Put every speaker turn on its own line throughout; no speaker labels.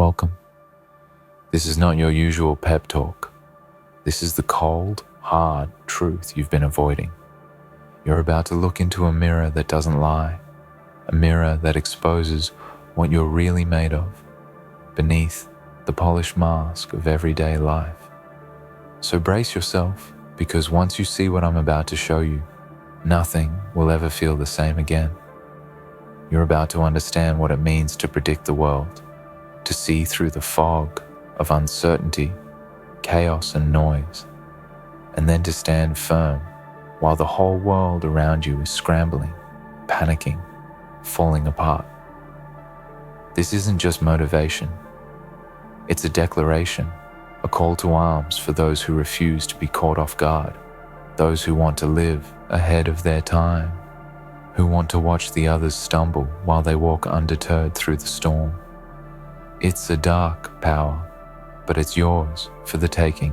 Welcome. This is not your usual pep talk. This is the cold, hard truth you've been avoiding. You're about to look into a mirror that doesn't lie, a mirror that exposes what you're really made of, beneath the polished mask of everyday life. So brace yourself, because once you see what I'm about to show you, nothing will ever feel the same again. You're about to understand what it means to predict the world, to see through the fog of uncertainty, chaos and noise, and then to stand firm while the whole world around you is scrambling, panicking, falling apart. This isn't just motivation. It's a declaration, a call to arms for those who refuse to be caught off guard, those who want to live ahead of their time, who want to watch the others stumble while they walk undeterred through the storm. It's a dark power, but it's yours for the taking.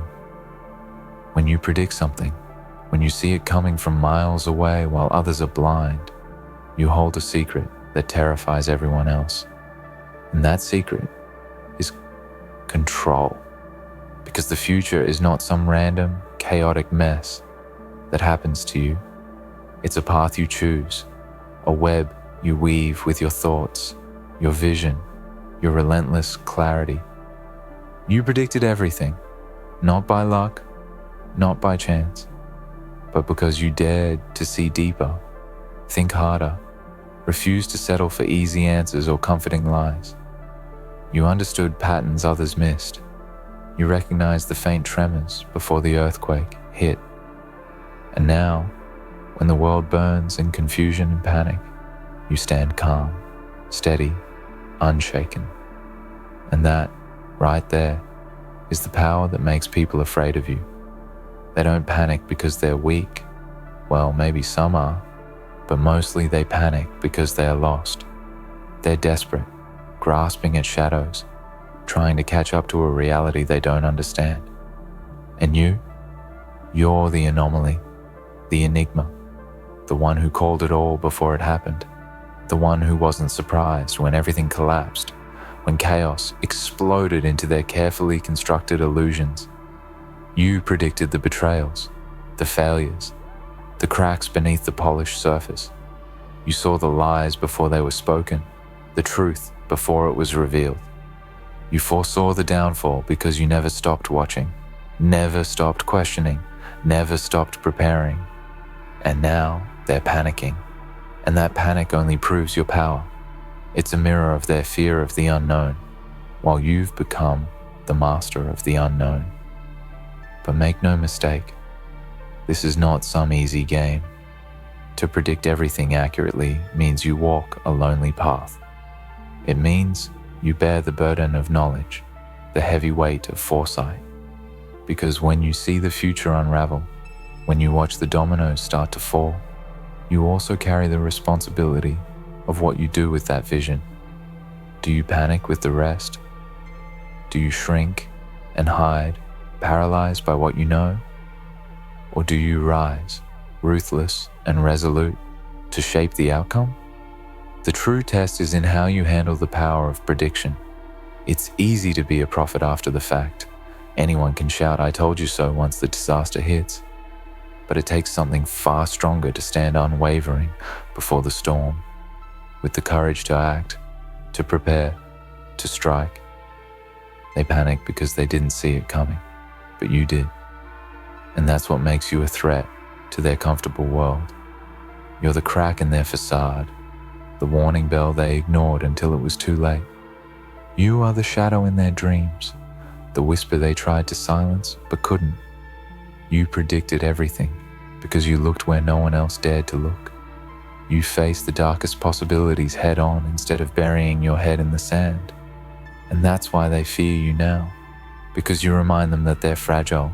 When you predict something, when you see it coming from miles away while others are blind, you hold a secret that terrifies everyone else. And that secret is control. Because the future is not some random, chaotic mess that happens to you. It's a path you choose, a web you weave with your thoughts, your vision, your relentless clarity. You predicted everything, not by luck, not by chance, but because you dared to see deeper, think harder, refuse to settle for easy answers or comforting lies. You understood patterns others missed. You recognized the faint tremors before the earthquake hit. And now, when the world burns in confusion and panic, you stand calm, steady, unshaken. And that, right there, is the power that makes people afraid of you. They don't panic because they're weak. Well, maybe some are, but mostly they panic because they are lost. They're desperate, grasping at shadows, trying to catch up to a reality they don't understand. And you're the anomaly, the enigma, the one who called it all before it happened, the one who wasn't surprised when everything collapsed, when chaos exploded into their carefully constructed illusions. You predicted the betrayals, the failures, the cracks beneath the polished surface. You saw the lies before they were spoken, the truth before it was revealed. You foresaw the downfall because you never stopped watching, never stopped questioning, never stopped preparing. And now they're panicking, and that panic only proves your power. It's a mirror of their fear of the unknown, while you've become the master of the unknown. But make no mistake, this is not some easy game. To predict everything accurately means you walk a lonely path. It means you bear the burden of knowledge, the heavy weight of foresight. Because when you see the future unravel, when you watch the dominoes start to fall, you also carry the responsibility of what you do with that vision. Do you panic with the rest? Do you shrink and hide, paralyzed by what you know? Or do you rise, ruthless and resolute, to shape the outcome? The true test is in how you handle the power of prediction. It's easy to be a prophet after the fact. Anyone can shout, "I told you so," once the disaster hits. But it takes something far stronger to stand unwavering before the storm, with the courage to act, to prepare, to strike. They panic because they didn't see it coming, but you did. And that's what makes you a threat to their comfortable world. You're the crack in their facade, the warning bell they ignored until it was too late. You are the shadow in their dreams, the whisper they tried to silence but couldn't. You predicted everything because you looked where no one else dared to look. You faced the darkest possibilities head on instead of burying your head in the sand. And that's why they fear you now, because you remind them that they're fragile,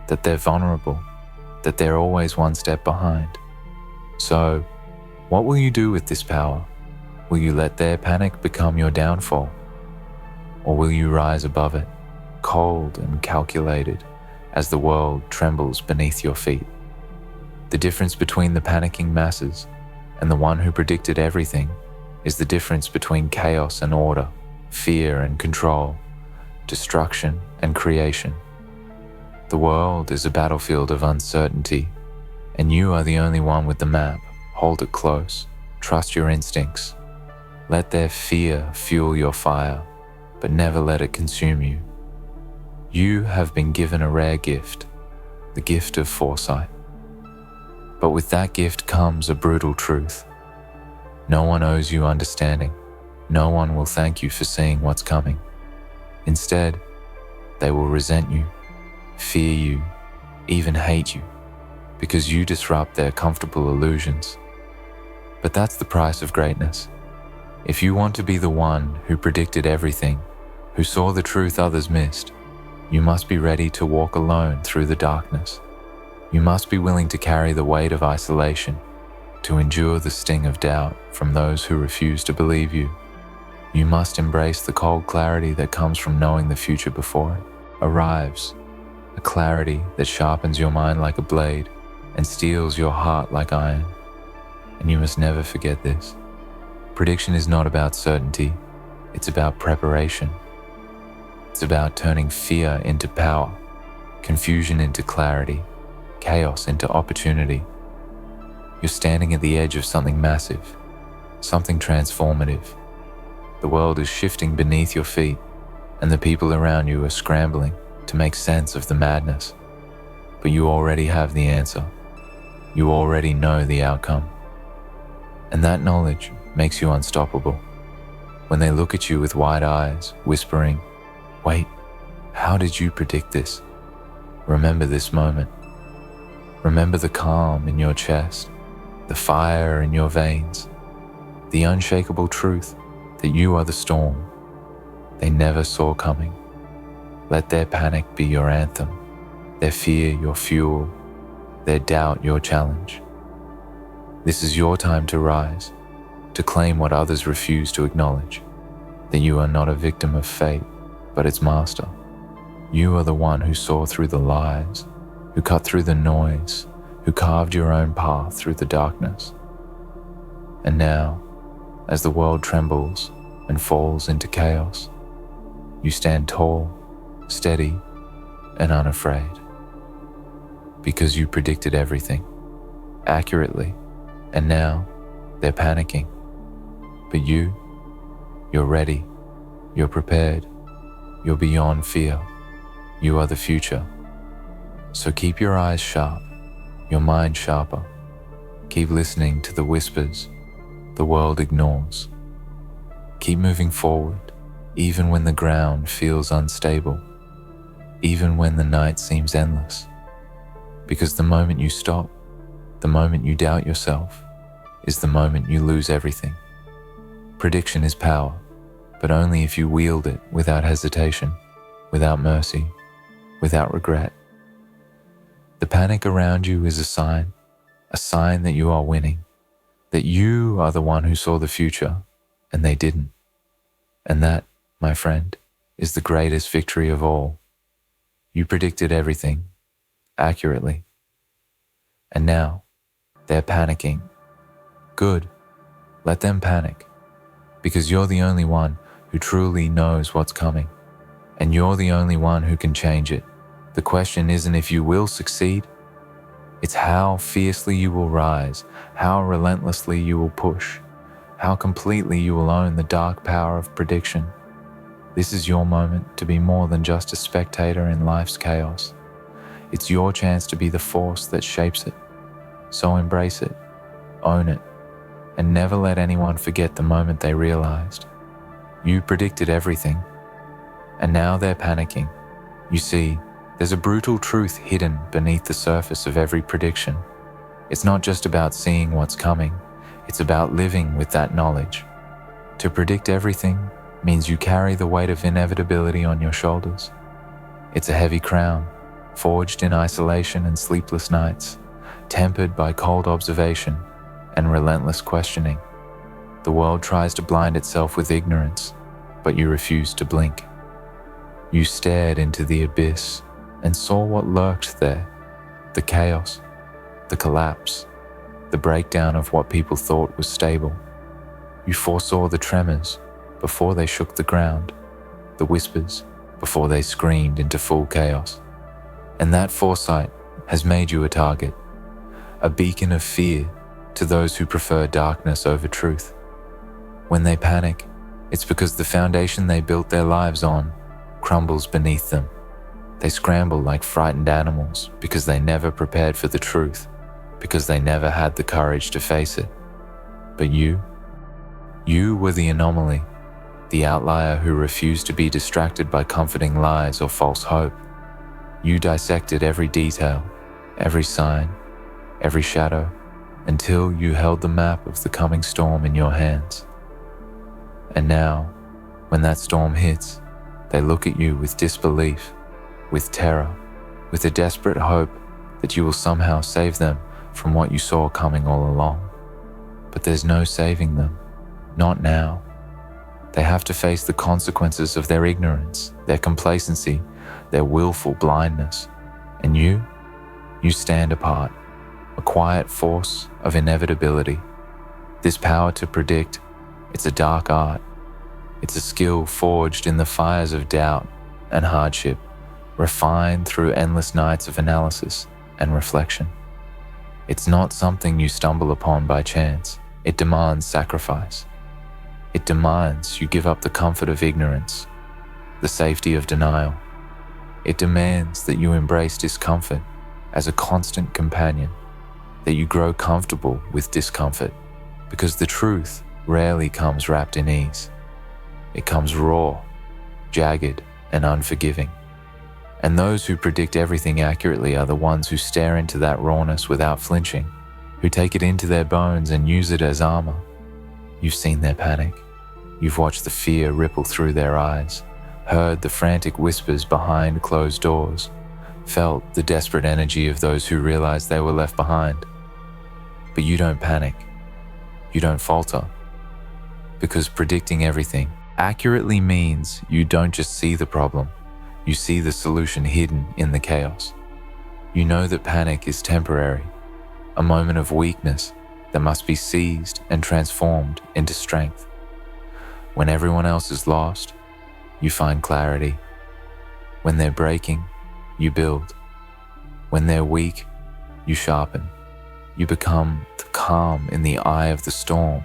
that they're vulnerable, that they're always one step behind. So, what will you do with this power? Will you let their panic become your downfall? Or will you rise above it, cold and calculated, as the world trembles beneath your feet? The difference between the panicking masses and the one who predicted everything is the difference between chaos and order, fear and control, destruction and creation. The world is a battlefield of uncertainty, and you are the only one with the map. Hold it close. Trust your instincts. Let their fear fuel your fire, but never let it consume you. You have been given a rare gift, the gift of foresight. But with that gift comes a brutal truth. No one owes you understanding. No one will thank you for seeing what's coming. Instead, they will resent you, fear you, even hate you, because you disrupt their comfortable illusions. But that's the price of greatness. If you want to be the one who predicted everything, who saw the truth others missed, you must be ready to walk alone through the darkness. You must be willing to carry the weight of isolation, to endure the sting of doubt from those who refuse to believe you. You must embrace the cold clarity that comes from knowing the future before it arrives, a clarity that sharpens your mind like a blade and steels your heart like iron. And you must never forget this. Prediction is not about certainty, it's about preparation. It's about turning fear into power, confusion into clarity, chaos into opportunity. You're standing at the edge of something massive, something transformative. The world is shifting beneath your feet, and the people around you are scrambling to make sense of the madness. But you already have the answer. You already know the outcome. And that knowledge makes you unstoppable. When they look at you with wide eyes, whispering, "Wait, how did you predict this?" Remember this moment. Remember the calm in your chest, the fire in your veins, the unshakable truth that you are the storm they never saw coming. Let their panic be your anthem, their fear your fuel, their doubt your challenge. This is your time to rise, to claim what others refuse to acknowledge, that you are not a victim of fate, but its master. You are the one who saw through the lies, who cut through the noise, who carved your own path through the darkness. And now, as the world trembles and falls into chaos, you stand tall, steady, and unafraid. Because you predicted everything, accurately, and now they're panicking. But you're ready, you're prepared, you're beyond fear, you are the future. So keep your eyes sharp, your mind sharper. Keep listening to the whispers the world ignores. Keep moving forward, even when the ground feels unstable, even when the night seems endless. Because the moment you stop, the moment you doubt yourself, is the moment you lose everything. Prediction is power, but only if you wield it without hesitation, without mercy, without regret. The panic around you is a sign that you are winning, that you are the one who saw the future and they didn't. And that, my friend, is the greatest victory of all. You predicted everything accurately. And now they're panicking. Good, let them panic, because you're the only one who truly knows what's coming, and you're the only one who can change it. The question isn't if you will succeed, it's how fiercely you will rise, how relentlessly you will push, how completely you will own the dark power of prediction. This is your moment to be more than just a spectator in life's chaos. It's your chance to be the force that shapes it. So embrace it, own it, and never let anyone forget the moment they realized. You predicted everything, and now they're panicking. You see, there's a brutal truth hidden beneath the surface of every prediction. It's not just about seeing what's coming, it's about living with that knowledge. To predict everything means you carry the weight of inevitability on your shoulders. It's a heavy crown, forged in isolation and sleepless nights, tempered by cold observation and relentless questioning. The world tries to blind itself with ignorance, but you refuse to blink. You stared into the abyss and saw what lurked there, the chaos, the collapse, the breakdown of what people thought was stable. You foresaw the tremors, before they shook the ground, the whispers before they screamed into full chaos. And that foresight has made you a target, a beacon of fear to those who prefer darkness over truth. When they panic, it's because the foundation they built their lives on crumbles beneath them. They scramble like frightened animals because they never prepared for the truth, because they never had the courage to face it. But you were the anomaly, the outlier who refused to be distracted by comforting lies or false hope. You dissected every detail, every sign, every shadow, until you held the map of the coming storm in your hands. And now, when that storm hits, they look at you with disbelief, with terror, with a desperate hope that you will somehow save them from what you saw coming all along. But there's no saving them, not now. They have to face the consequences of their ignorance, their complacency, their willful blindness. And you stand apart, a quiet force of inevitability. This power to predict, it's a dark art. It's a skill forged in the fires of doubt and hardship, refined through endless nights of analysis and reflection. It's not something you stumble upon by chance. It demands sacrifice. It demands you give up the comfort of ignorance, the safety of denial. It demands that you embrace discomfort as a constant companion, that you grow comfortable with discomfort, because the truth rarely comes wrapped in ease. It comes raw, jagged, and unforgiving. And those who predict everything accurately are the ones who stare into that rawness without flinching, who take it into their bones and use it as armor. You've seen their panic. You've watched the fear ripple through their eyes, heard the frantic whispers behind closed doors, felt the desperate energy of those who realized they were left behind. But you don't panic. You don't falter. Because predicting everything accurately means you don't just see the problem, you see the solution hidden in the chaos. You know that panic is temporary, a moment of weakness that must be seized and transformed into strength. When everyone else is lost, you find clarity. When they're breaking, you build. When they're weak, you sharpen. You become the calm in the eye of the storm,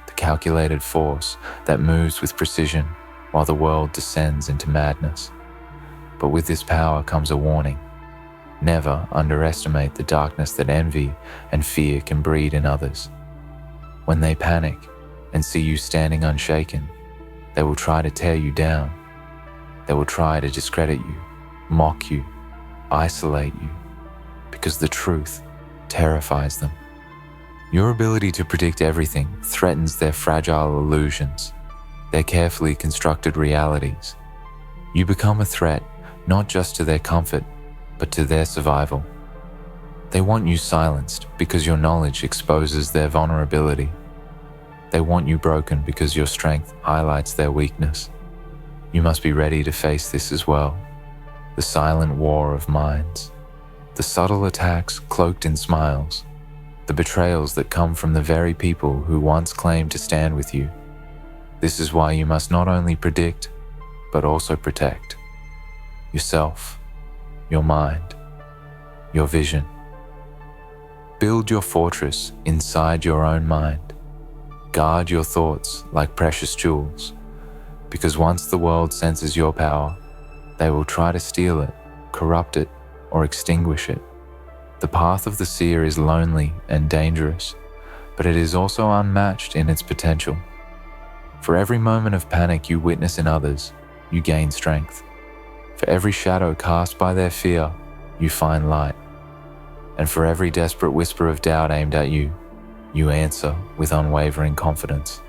the calculated force that moves with precision while the world descends into madness. But with this power comes a warning. Never underestimate the darkness that envy and fear can breed in others. When they panic and see you standing unshaken, they will try to tear you down. They will try to discredit you, mock you, isolate you, because the truth terrifies them. Your ability to predict everything threatens their fragile illusions, their carefully constructed realities. You become a threat not just to their comfort, but to their survival. They want you silenced because your knowledge exposes their vulnerability. They want you broken because your strength highlights their weakness. You must be ready to face this as well. The silent war of minds. The subtle attacks cloaked in smiles. The betrayals that come from the very people who once claimed to stand with you. This is why you must not only predict, but also protect. Yourself, your mind, your vision. Build your fortress inside your own mind. Guard your thoughts like precious jewels, because once the world senses your power, they will try to steal it, corrupt it, or extinguish it. The path of the seer is lonely and dangerous, but it is also unmatched in its potential. For every moment of panic you witness in others, you gain strength. For every shadow cast by their fear, you find light. And for every desperate whisper of doubt aimed at you, you answer with unwavering confidence.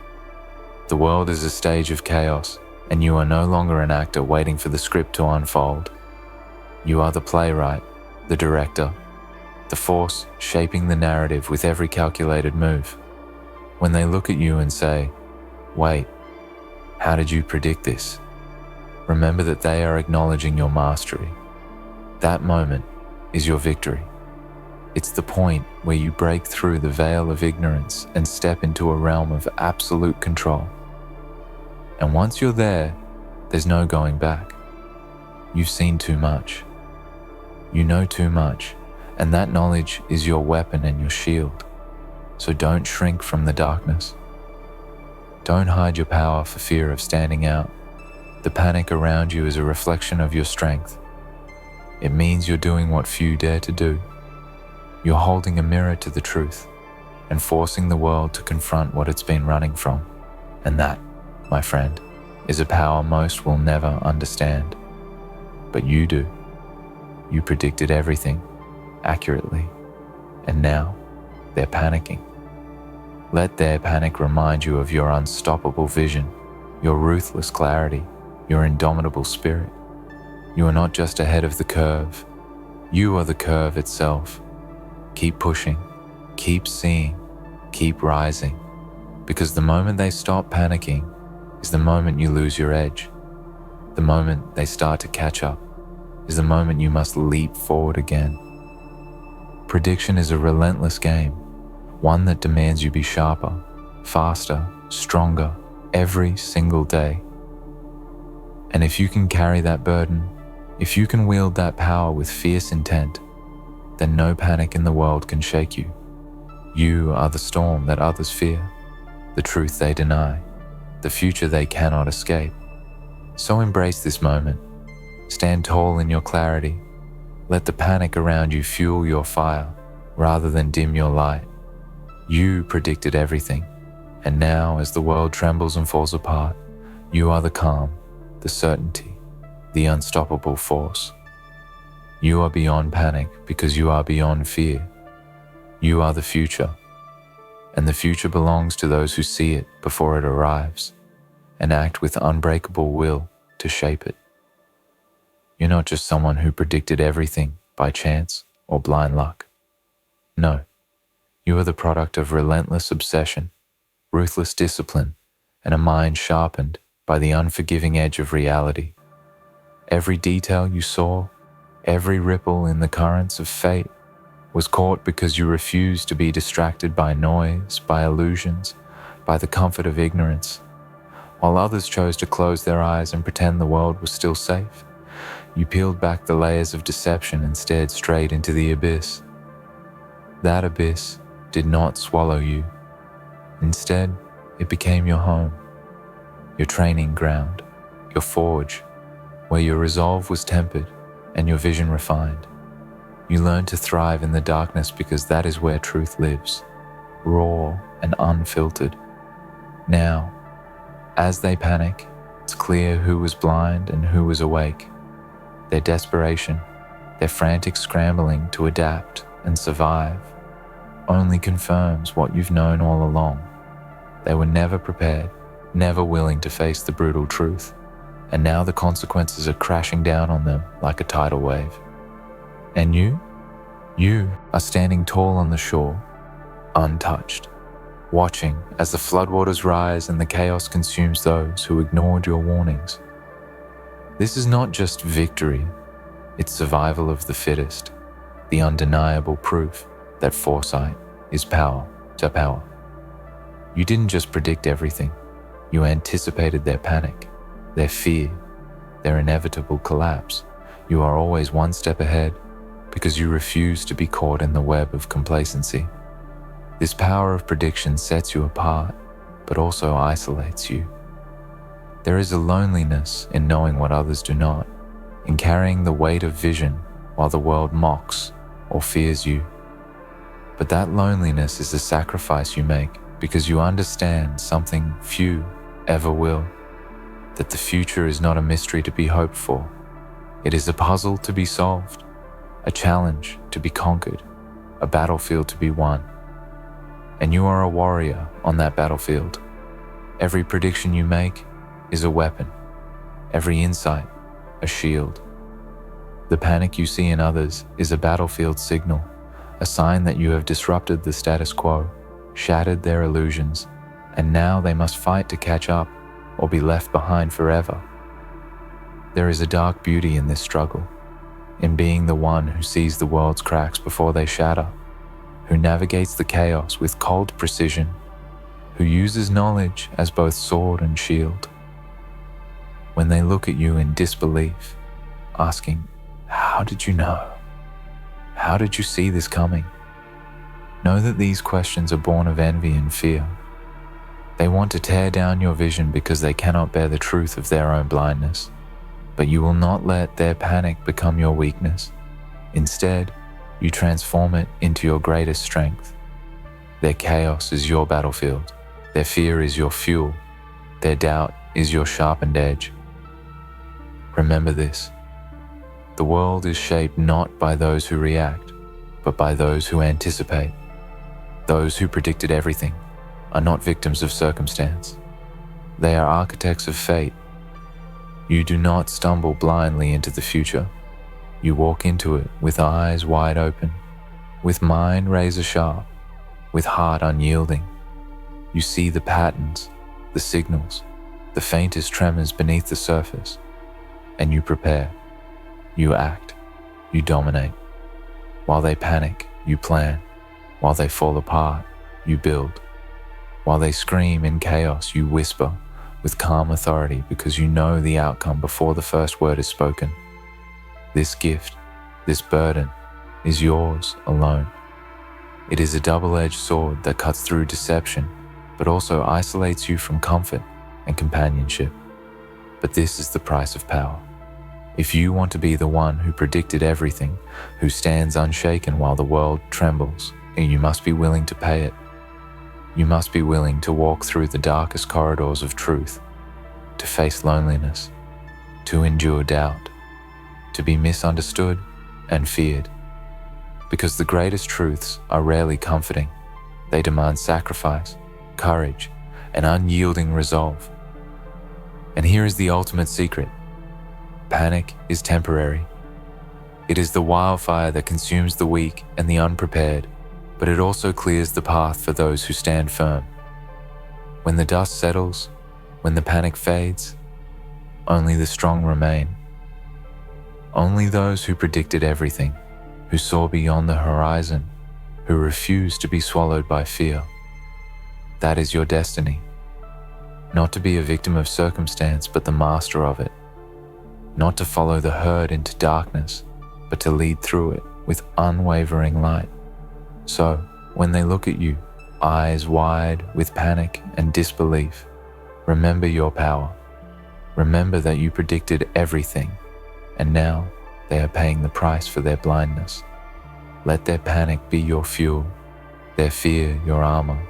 The world is a stage of chaos, and you are no longer an actor waiting for the script to unfold. You are the playwright, the director, the force shaping the narrative with every calculated move. When they look at you and say, "Wait, how did you predict this?" remember that they are acknowledging your mastery. That moment is your victory. It's the point where you break through the veil of ignorance and step into a realm of absolute control. And once you're there, there's no going back. You've seen too much. You know too much, and that knowledge is your weapon and your shield. So don't shrink from the darkness. Don't hide your power for fear of standing out. The panic around you is a reflection of your strength. It means you're doing what few dare to do. You're holding a mirror to the truth and forcing the world to confront what it's been running from. And that, my friend, is a power most will never understand. But you do. You predicted everything accurately, and now they're panicking. Let their panic remind you of your unstoppable vision, your ruthless clarity, your indomitable spirit. You are not just ahead of the curve. You are the curve itself. Keep pushing, keep seeing, keep rising, because the moment they stop panicking is the moment you lose your edge. The moment they start to catch up is the moment you must leap forward again. Prediction is a relentless game, one that demands you be sharper, faster, stronger every single day. And if you can carry that burden, if you can wield that power with fierce intent, then no panic in the world can shake you. You are the storm that others fear, the truth they deny, the future they cannot escape. So embrace this moment. Stand tall in your clarity. Let the panic around you fuel your fire rather than dim your light. You predicted everything, and now as the world trembles and falls apart, you are the calm, the certainty, the unstoppable force. You are beyond panic because you are beyond fear. You are the future, and the future belongs to those who see it before it arrives and act with unbreakable will to shape it. You're not just someone who predicted everything by chance or blind luck. No, you are the product of relentless obsession, ruthless discipline, and a mind sharpened by the unforgiving edge of reality. Every detail you saw, every ripple in the currents of fate, was caught because you refused to be distracted by noise, by illusions, by the comfort of ignorance. While others chose to close their eyes and pretend the world was still safe, you peeled back the layers of deception and stared straight into the abyss. That abyss did not swallow you. Instead, it became your home, your training ground, your forge, where your resolve was tempered and your vision refined. You learned to thrive in the darkness because that is where truth lives, raw and unfiltered. Now, as they panic, it's clear who was blind and who was awake. Their desperation, their frantic scrambling to adapt and survive, only confirms what you've known all along. They were never prepared, never willing to face the brutal truth, and now the consequences are crashing down on them like a tidal wave. And you are standing tall on the shore, untouched, watching as the floodwaters rise and the chaos consumes those who ignored your warnings. This is not just victory, it's survival of the fittest, the undeniable proof that foresight is power to power. You didn't just predict everything, you anticipated their panic, their fear, their inevitable collapse. You are always one step ahead because you refuse to be caught in the web of complacency. This power of prediction sets you apart, but also isolates you. There is a loneliness in knowing what others do not, in carrying the weight of vision while the world mocks or fears you. But that loneliness is a sacrifice you make because you understand something few ever will, that the future is not a mystery to be hoped for. It is a puzzle to be solved, a challenge to be conquered, a battlefield to be won. And you are a warrior on that battlefield. Every prediction you make is a weapon, every insight a shield. The panic you see in others is a battlefield signal, a sign that you have disrupted the status quo, shattered their illusions, and now they must fight to catch up or be left behind forever. There is a dark beauty in this struggle, in being the one who sees the world's cracks before they shatter, who navigates the chaos with cold precision, who uses knowledge as both sword and shield. When they look at you in disbelief, asking, "How did you know? How did you see this coming?" Know that these questions are born of envy and fear. They want to tear down your vision because they cannot bear the truth of their own blindness. But you will not let their panic become your weakness. Instead, you transform it into your greatest strength. Their chaos is your battlefield. Their fear is your fuel. Their doubt is your sharpened edge. Remember this: the world is shaped not by those who react, but by those who anticipate. Those who predicted everything are not victims of circumstance. They are architects of fate. You do not stumble blindly into the future. You walk into it with eyes wide open, with mind razor sharp, with heart unyielding. You see the patterns, the signals, the faintest tremors beneath the surface, and you prepare. You act. You dominate. While they panic, you plan. While they fall apart, you build. While they scream in chaos, you whisper with calm authority because you know the outcome before the first word is spoken. This gift, this burden, is yours alone. It is a double-edged sword that cuts through deception, but also isolates you from comfort and companionship. But this is the price of power. If you want to be the one who predicted everything, who stands unshaken while the world trembles, you must be willing to pay it. You must be willing to walk through the darkest corridors of truth, to face loneliness, to endure doubt, to be misunderstood and feared. Because the greatest truths are rarely comforting. They demand sacrifice, courage, and unyielding resolve. And here is the ultimate secret. Panic is temporary. It is the wildfire that consumes the weak and the unprepared, but it also clears the path for those who stand firm. When the dust settles, when the panic fades, only the strong remain. Only those who predicted everything, who saw beyond the horizon, who refused to be swallowed by fear. That is your destiny. Not to be a victim of circumstance, but the master of it. Not to follow the herd into darkness, but to lead through it with unwavering light. So, when they look at you, eyes wide with panic and disbelief, remember your power. Remember that you predicted everything, and now they are paying the price for their blindness. Let their panic be your fuel, their fear your armor,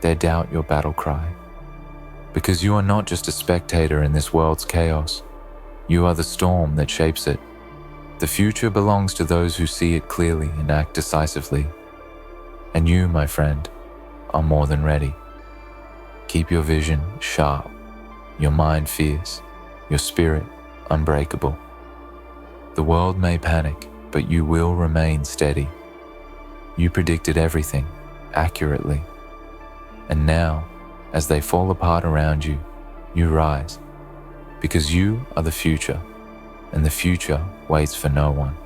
their doubt your battle cry. Because you are not just a spectator in this world's chaos, you are the storm that shapes it. The future belongs to those who see it clearly and act decisively. And you, my friend, are more than ready. Keep your vision sharp, your mind fierce, your spirit unbreakable. The world may panic, but you will remain steady. You predicted everything accurately. And now, as they fall apart around you, you rise. Because you are the future, and the future waits for no one.